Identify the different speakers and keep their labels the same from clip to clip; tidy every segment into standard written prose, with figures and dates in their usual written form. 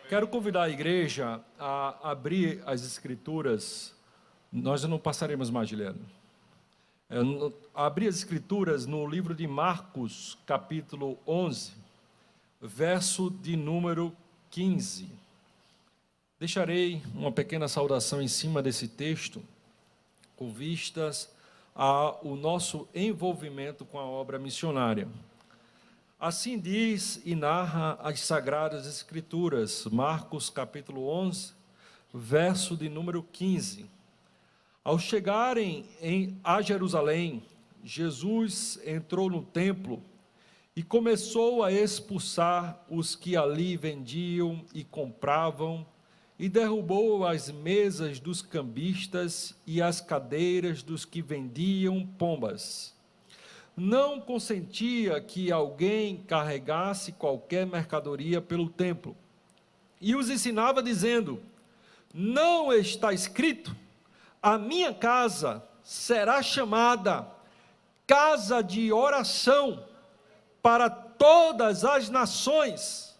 Speaker 1: Quero convidar a igreja a abrir as escrituras. Nós não passaremos mais, Juliano. Abrir as escrituras no livro de Marcos, capítulo 11, verso de número 15. Deixarei uma pequena saudação em cima desse texto, com vistas ao nosso envolvimento com a obra missionária. Assim diz e narra as Sagradas Escrituras, Marcos capítulo 11, verso de número 15. Ao chegarem a Jerusalém, Jesus entrou no templo e começou a expulsar os que ali vendiam e compravam, e derrubou as mesas dos cambistas e as cadeiras dos que vendiam pombas. Não consentia que alguém carregasse qualquer mercadoria pelo templo. E os ensinava dizendo: não está escrito, a minha casa será chamada casa de oração para todas as nações,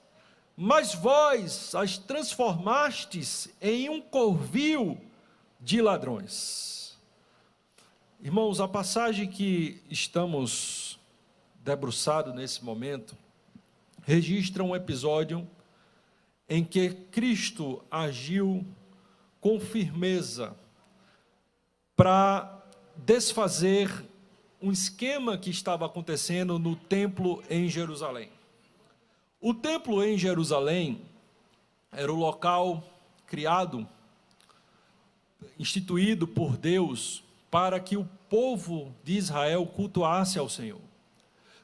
Speaker 1: mas vós as transformastes em um covil de ladrões. Irmãos, a passagem que estamos debruçados nesse momento registra um episódio em que Cristo agiu com firmeza para desfazer um esquema que estava acontecendo no templo em Jerusalém. O templo em Jerusalém era o local criado, instituído por Deus, para que o povo de Israel cultuasse ao Senhor.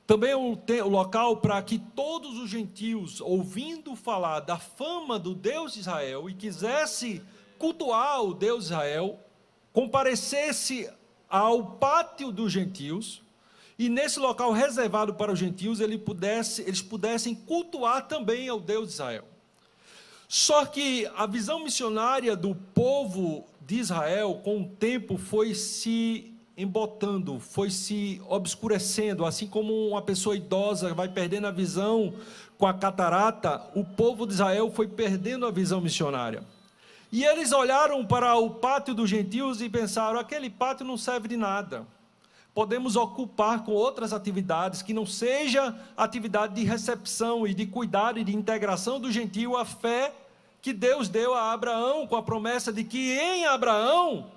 Speaker 1: Também é o local para que todos os gentios, ouvindo falar da fama do Deus de Israel e quisesse cultuar o Deus de Israel, comparecesse ao pátio dos gentios, e nesse local reservado para os gentios, eles pudessem cultuar também ao Deus de Israel. Só que a visão missionária do povo de Israel, com o tempo, foi se embotando, foi se obscurecendo, assim como uma pessoa idosa vai perdendo a visão com a catarata, o povo de Israel foi perdendo a visão missionária. E eles olharam para o pátio dos gentios e pensaram: aquele pátio não serve de nada. Podemos ocupar com outras atividades, que não seja atividade de recepção e de cuidado e de integração do gentio à fé que Deus deu a Abraão, com a promessa de que em Abraão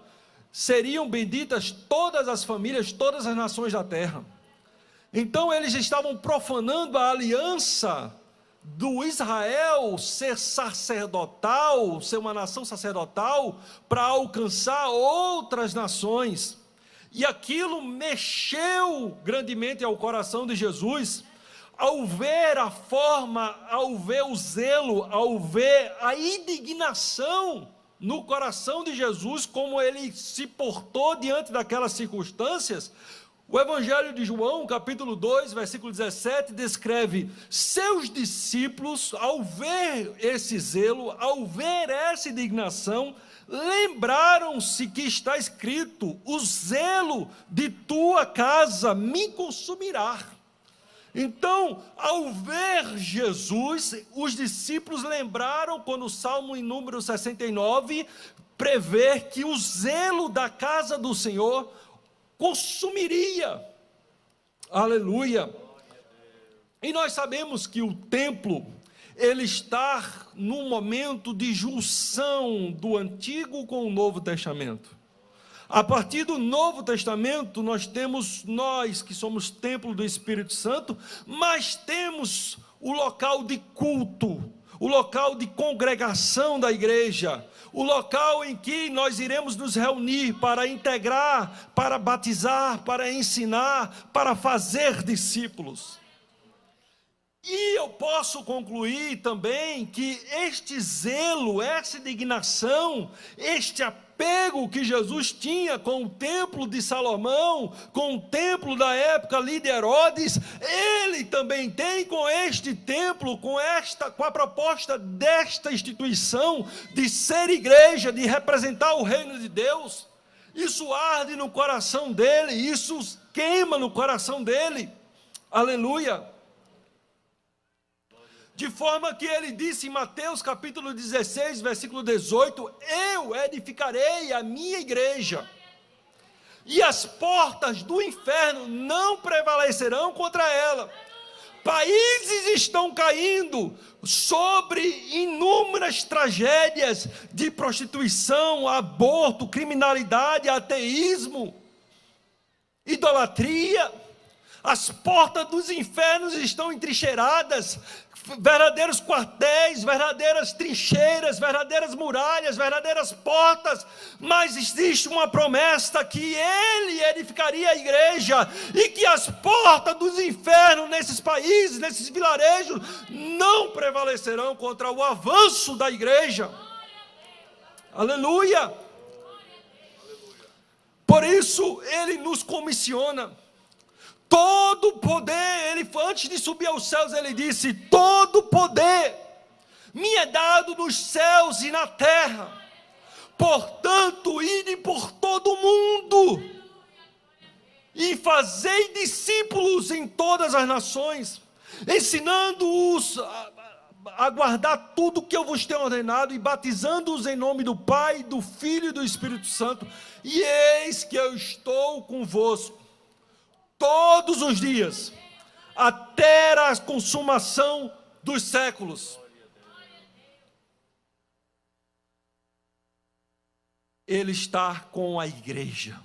Speaker 1: seriam benditas todas as famílias, todas as nações da terra. Então eles estavam profanando a aliança do Israel ser sacerdotal, ser uma nação sacerdotal, para alcançar outras nações. E aquilo mexeu grandemente ao coração de Jesus, ao ver a forma, ao ver o zelo, ao ver a indignação no coração de Jesus, como ele se portou diante daquelas circunstâncias. O Evangelho de João, capítulo 2, versículo 17, descreve: seus discípulos, ao ver esse zelo, ao ver essa indignação, lembraram-se que está escrito: o zelo de tua casa me consumirá. Então, ao ver Jesus, os discípulos lembraram, quando o Salmo em número 69 prevê que o zelo da casa do Senhor consumiria. Aleluia. E nós sabemos que o templo, ele está num momento de junção do Antigo com o Novo Testamento. A partir do Novo Testamento, nós que somos templo do Espírito Santo, mas temos o local de culto, o local de congregação da igreja, o local em que nós iremos nos reunir para integrar, para batizar, para ensinar, para fazer discípulos. E eu posso concluir também que este zelo, essa indignação, este apego que Jesus tinha com o templo de Salomão, com o templo da época ali de Herodes, ele também tem com este templo, com a proposta desta instituição de ser igreja, de representar o reino de Deus. Isso arde no coração dele, isso queima no coração dele. Aleluia. De forma que ele disse em Mateus capítulo 16, versículo 18: eu edificarei a minha igreja, e as portas do inferno não prevalecerão contra ela. Países estão caindo sobre inúmeras tragédias de prostituição, aborto, criminalidade, ateísmo, idolatria. As portas dos infernos estão entrincheiradas, verdadeiros quartéis, verdadeiras trincheiras, verdadeiras muralhas, verdadeiras portas, mas existe uma promessa que ele edificaria a igreja, e que as portas dos infernos nesses países, nesses vilarejos, não prevalecerão contra o avanço da igreja. Aleluia! Por isso ele nos comissiona. Todo poder, antes de subir aos céus, ele disse: todo poder me é dado nos céus e na terra. Portanto, ide por todo o mundo e fazei discípulos em todas as nações, ensinando-os a guardar tudo que eu vos tenho ordenado, e batizando-os em nome do Pai, do Filho e do Espírito Santo. E eis que eu estou convosco todos os dias, até a consumação dos séculos. Ele está com a igreja.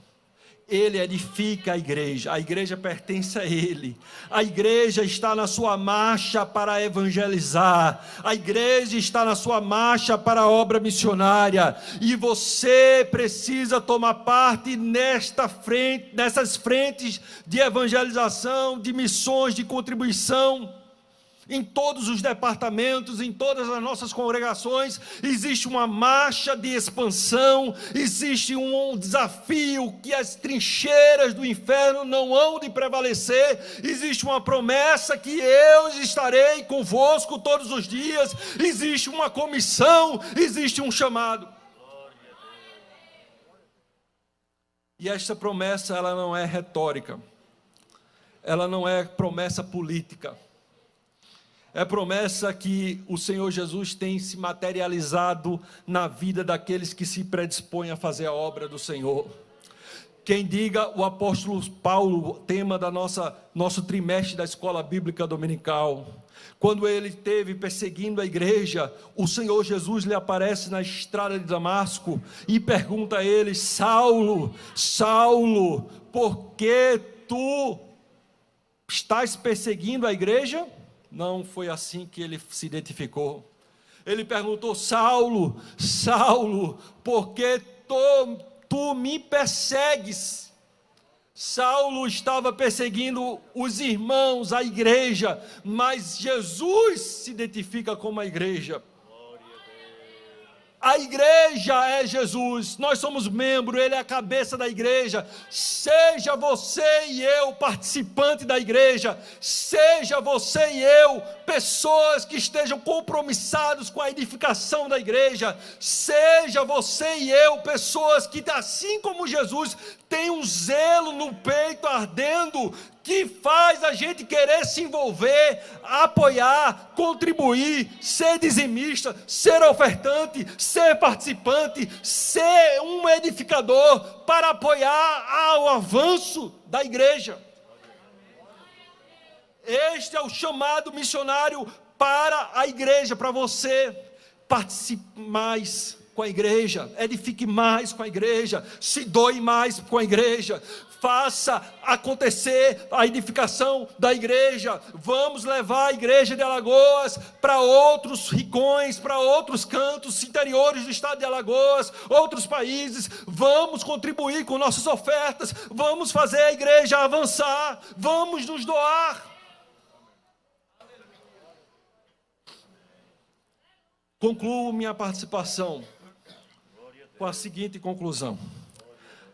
Speaker 1: Ele edifica a igreja pertence a ele. A igreja está na sua marcha para evangelizar, a igreja está na sua marcha para a obra missionária, e você precisa tomar parte nessas frentes de evangelização, de missões, de contribuição. Em todos os departamentos, em todas as nossas congregações, existe uma marcha de expansão, existe um desafio que as trincheiras do inferno não hão de prevalecer, existe uma promessa que eu estarei convosco todos os dias, existe uma comissão, existe um chamado. E esta promessa, ela não é retórica, ela não é promessa política. É promessa que o Senhor Jesus tem se materializado na vida daqueles que se predispõem a fazer a obra do Senhor. Quem diga o apóstolo Paulo, tema da nosso trimestre da escola bíblica dominical. Quando ele esteve perseguindo a igreja, o Senhor Jesus lhe aparece na estrada de Damasco e pergunta a ele: Saulo, Saulo, por que tu estás perseguindo a igreja? Não foi assim que ele se identificou. Ele perguntou: Saulo, Saulo, por que tu me persegues? Saulo estava perseguindo os irmãos, a igreja, mas Jesus se identifica como a igreja. A igreja é Jesus, nós somos membros, Ele é a cabeça da igreja. Seja você e eu participante da igreja, seja você e eu pessoas que estejam compromissados com a edificação da igreja, seja você e eu pessoas que, assim como Jesus, tem um zelo no peito ardendo, que faz a gente querer se envolver, apoiar, contribuir, ser dizimista, ser ofertante, ser participante, ser um edificador para apoiar o avanço da igreja. Este é o chamado missionário para a igreja, para você. Participe mais com a igreja, edifique mais com a igreja, se doe mais com a igreja, faça acontecer a edificação da igreja. Vamos levar a igreja de Alagoas para outros rincões, para outros cantos interiores do estado de Alagoas, outros países. Vamos contribuir com nossas ofertas, vamos fazer a igreja avançar, vamos nos doar. Concluo minha participação com a seguinte conclusão: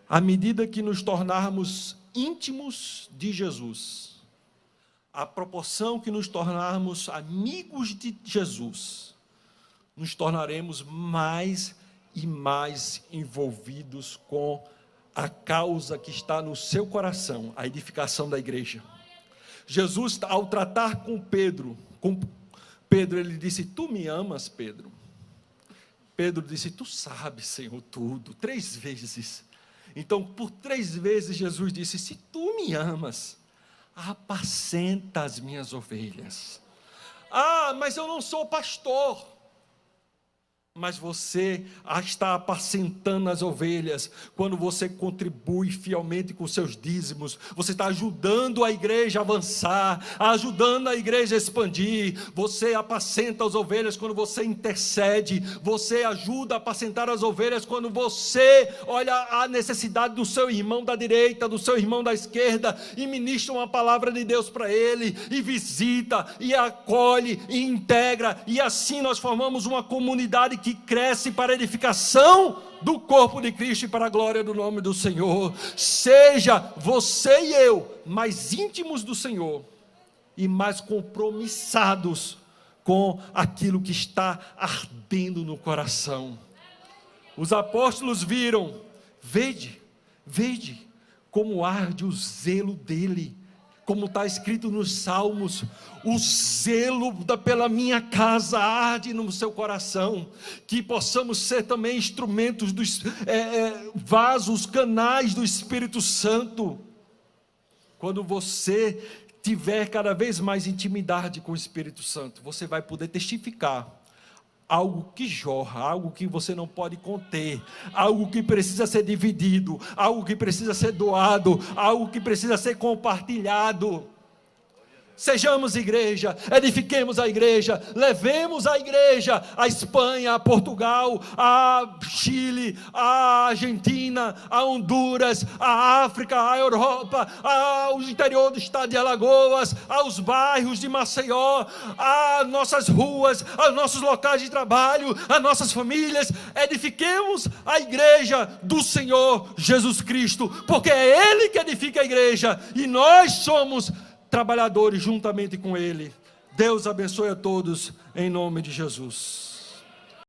Speaker 1: à medida que nos tornarmos íntimos de Jesus, à proporção que nos tornarmos amigos de Jesus, nos tornaremos mais e mais envolvidos com a causa que está no seu coração, a edificação da igreja. Jesus, ao tratar com Pedro Pedro, ele disse: tu me amas, Pedro? Pedro disse: tu sabes, Senhor, tudo, 3 vezes. Então, por 3 vezes, Jesus disse: se tu me amas, apacenta as minhas ovelhas. Ah, mas eu não sou pastor. Mas você está apacentando as ovelhas, quando você contribui fielmente com seus dízimos, você está ajudando a igreja a avançar, ajudando a igreja a expandir, você apacenta as ovelhas quando você intercede, você ajuda a apacentar as ovelhas quando você olha a necessidade do seu irmão da direita, do seu irmão da esquerda, e ministra uma palavra de Deus para ele, e visita, e acolhe, e integra, e assim nós formamos uma comunidade que cresce para a edificação do corpo de Cristo e para a glória do nome do Senhor. Seja você e eu mais íntimos do Senhor e mais compromissados com aquilo que está ardendo no coração. Os apóstolos viram: vede como arde o zelo dele, como está escrito nos Salmos: o zelo pela minha casa arde no seu coração. Que possamos ser também instrumentos, vasos, canais do Espírito Santo. Quando você tiver cada vez mais intimidade com o Espírito Santo, você vai poder testificar algo que jorra, algo que você não pode conter, algo que precisa ser dividido, algo que precisa ser doado, algo que precisa ser compartilhado. Sejamos igreja, edifiquemos a igreja, levemos a igreja à Espanha, a Portugal, a Chile, a Argentina, a Honduras, a África, a Europa, ao interior do estado de Alagoas, aos bairros de Maceió, às nossas ruas, aos nossos locais de trabalho, às nossas famílias. Edifiquemos a igreja do Senhor Jesus Cristo, porque é Ele que edifica a igreja e nós somos trabalhadores juntamente com Ele. Deus abençoe a todos, em nome de Jesus.